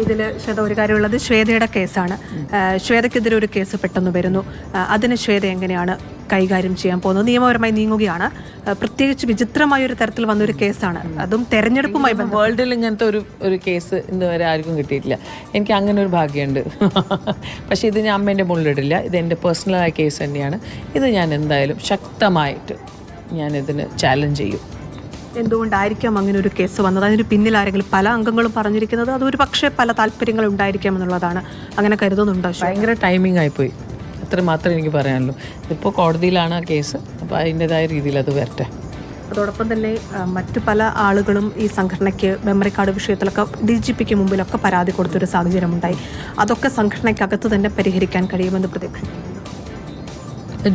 ഇതിൽ ശ്വേത ഒരു കാര്യമുള്ളത് ശ്വേതയുടെ കേസാണ്. ശ്വേതയ്ക്കെതിരെ ഒരു കേസ് പെട്ടെന്ന് വരുന്നു. അതിന് ശ്വേത എങ്ങനെയാണ് കൈകാര്യം ചെയ്യാൻ പോകുന്നത്? നിയമപരമായി നീങ്ങുകയാണ്. പ്രത്യേകിച്ച് വിചിത്രമായ ഒരു തരത്തിൽ വന്നൊരു കേസാണ്, അതും തെരഞ്ഞെടുപ്പുമായി ബന്ധം. വേൾഡിൽ ഇങ്ങനത്തെ ഒരു കേസ് ഇന്ന് വരെ ആർക്കും കിട്ടിയിട്ടില്ല. എനിക്ക് അങ്ങനെ ഒരു ഭാഗ്യമുണ്ട്. പക്ഷേ ഇത് ഞാൻ അമ്മേൻ്റെ മുകളിലിടില്ല. ഇത് എൻ്റെ പേഴ്സണലായ കേസ് തന്നെയാണ്. ഇത് ഞാൻ എന്തായാലും ശക്തമായിട്ട് ഞാനിതിന് ചാലഞ്ച് ചെയ്യും. എന്തുകൊണ്ടായിരിക്കാം അങ്ങനെ ഒരു കേസ് വന്നത്? അതിന് പിന്നിൽ ആരെങ്കിലും? പല അംഗങ്ങളും പറഞ്ഞിരിക്കുന്നത് അതൊരു പക്ഷേ പല താല്പര്യങ്ങൾ ഉണ്ടായിരിക്കാം എന്നുള്ളതാണ്. അങ്ങനെ കരുതുന്നുണ്ടോ? ഭയങ്കര ടൈമിംഗ് ആയിപ്പോയി, അത്ര മാത്രമേ എനിക്ക് പറയാനുള്ളൂ. ഇതിപ്പോൾ കോടതിയിലാണ് ആ കേസ്, അപ്പോൾ അതിൻ്റെതായ രീതിയിൽ അത് വരട്ടെ. അതോടൊപ്പം തന്നെ മറ്റു പല ആളുകളും ഈ സംഘടനയ്ക്ക് മെമ്മറി കാർഡ് വിഷയത്തിലൊക്കെ DGPക്ക് മുമ്പിലൊക്കെ പരാതി കൊടുത്തൊരു സാഹചര്യമുണ്ടായി. അതൊക്കെ സംഘടനയ്ക്കകത്ത് തന്നെ പരിഹരിക്കാൻ കഴിയുമെന്ന് പ്രതീക്ഷിക്കുന്നു.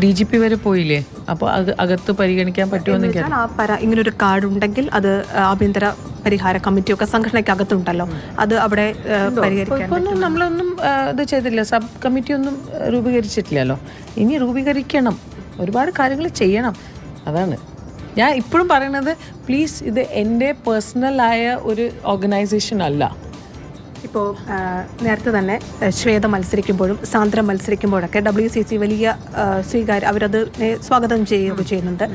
DGP വരെ പോയില്ലേ? അപ്പോൾ അത് അകത്ത് പരിഗണിക്കാൻ പറ്റുമെന്ന് ഇങ്ങനൊരു കാർഡ് ഉണ്ടെങ്കിൽ അത് ആഭ്യന്തര പരിഹാര കമ്മിറ്റിയൊക്കെ സംഘടനയ്ക്കകത്തുണ്ടല്ലോ, അത് അവിടെ പരിഹരിക്കാൻ നമ്മളൊന്നും ഇത് ചെയ്തില്ല. സബ് കമ്മിറ്റി ഒന്നും രൂപീകരിച്ചിട്ടില്ലല്ലോ. ഇനി രൂപീകരിക്കണം, ഒരുപാട് കാര്യങ്ങൾ ചെയ്യണം. അതാണ് ഞാൻ ഇപ്പോഴും പറയുന്നത്. പ്ലീസ്, ഇത് എൻ്റെ പേഴ്സണലായ ഒരു ഓർഗനൈസേഷൻ അല്ല. ഇപ്പോൾ നേരത്തെ തന്നെ ശ്വേത മത്സരിക്കുമ്പോഴും സാന്ദ്ര മത്സരിക്കുമ്പോഴൊക്കെ WCC വലിയ അവരത് സ്വാഗതം ചെയ്യുകയൊക്കെ ചെയ്യുന്നുണ്ട്.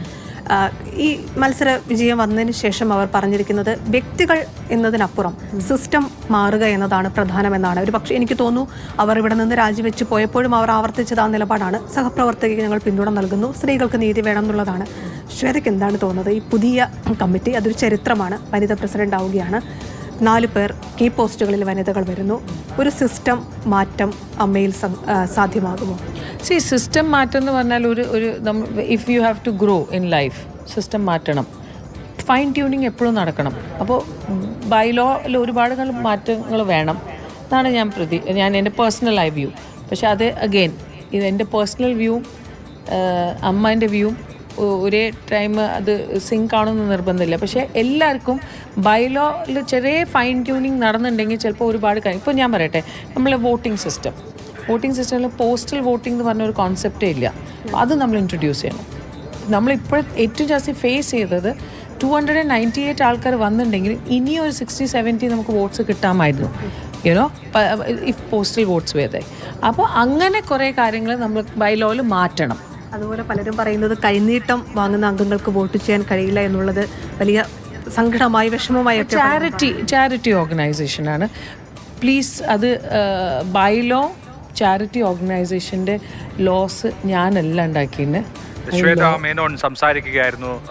ഈ മത്സര വിജയം വന്നതിന് ശേഷം അവർ പറഞ്ഞിരിക്കുന്നത് വ്യക്തികൾ എന്നതിനപ്പുറം സിസ്റ്റം മാറുക എന്നതാണ് പ്രധാനമെന്നാണ്. ഒരു പക്ഷേ എനിക്ക് തോന്നുന്നു അവർ ഇവിടെ നിന്ന് രാജിവെച്ച് പോയപ്പോഴും അവർ ആവർത്തിച്ചത് ആ നിലപാടാണ്. സഹപ്രവർത്തകർക്ക് ഞങ്ങൾ പിന്തുണ നൽകുന്നു, സ്ത്രീകൾക്ക് നീതി വേണം എന്നുള്ളതാണ്. ശ്വേതയ്ക്ക് എന്താണ് തോന്നുന്നത്? ഈ പുതിയ കമ്മിറ്റി അതൊരു ചരിത്രമാണ്. വനിത പ്രസിഡന്റ് ആവുകയാണ്. 4 പേർ കീ പോസ്റ്റുകളിൽ വനിതകൾ വരുന്നു. ഒരു സിസ്റ്റം മാറ്റം അമ്മയിൽ സാധ്യമാകുമോ? സിസ്റ്റം മാറ്റം എന്ന് പറഞ്ഞാൽ ഒരു if you have to grow in life, system മാറ്റണം. ഫൈൻ ട്യൂണിങ് എപ്പോഴും നടക്കണം. അപ്പോൾ ബൈലോയിൽ ഒരുപാട് മാറ്റങ്ങൾ വേണം എന്നാണ് ഞാൻ എൻ്റെ പേഴ്സണലായ വ്യൂ. പക്ഷെ അത് അഗെയിൻ ഇത് എൻ്റെ പേഴ്സണൽ വ്യൂവും അമ്മേൻ്റെ വ്യൂവും ഒരേ ടൈം അത് സിങ്ക് ആണെന്ന് നിർബന്ധമില്ല. പക്ഷേ എല്ലാവർക്കും ബൈലോയിൽ ചെറിയ ഫൈൻ ട്യൂണിങ് നടന്നിട്ടുണ്ടെങ്കിൽ ചിലപ്പോൾ ഒരുപാട് കാര്യം. ഇപ്പോൾ ഞാൻ പറയട്ടെ, നമ്മളെ വോട്ടിംഗ് സിസ്റ്റമിൽ പോസ്റ്റൽ വോട്ടിംഗ് എന്ന് പറഞ്ഞൊരു കോൺസെപ്റ്റേ ഇല്ല. അത് നമ്മൾ ഇൻട്രൊഡ്യൂസ് ചെയ്യണം. നമ്മളിപ്പോൾ ഏറ്റവും ജാസ്തി ഫേസ് ചെയ്തത് 298 ആൾക്കാർ വന്നിട്ടുണ്ടെങ്കിൽ ഇനിയൊരു 60-70 നമുക്ക് വോട്ട്സ് കിട്ടാമായിരുന്നു, ഇഫ് പോസ്റ്റൽ വോട്ട്സ് വേദ. അപ്പോൾ അങ്ങനെ കുറേ കാര്യങ്ങൾ നമ്മൾ ബൈലോയിൽ മാറ്റണം. അതുപോലെ പലരും പറയുന്നത് കൈനീട്ടം വാങ്ങുന്ന അംഗങ്ങൾക്ക് വോട്ട് ചെയ്യാൻ കഴിയില്ല എന്നുള്ളത് വലിയ സങ്കടമായി വിഷമമായി. ചാരിറ്റി ഓർഗനൈസേഷനാണ്. പ്ലീസ്, അത് ബൈലോ ചാരിറ്റി ഓർഗനൈസേഷൻ്റെ ലോസ് ഞാനല്ല ഉണ്ടാക്കിയെന്ന് ശ്വേത മേനോൻ സംസാരിക്കുകയായിരുന്നു.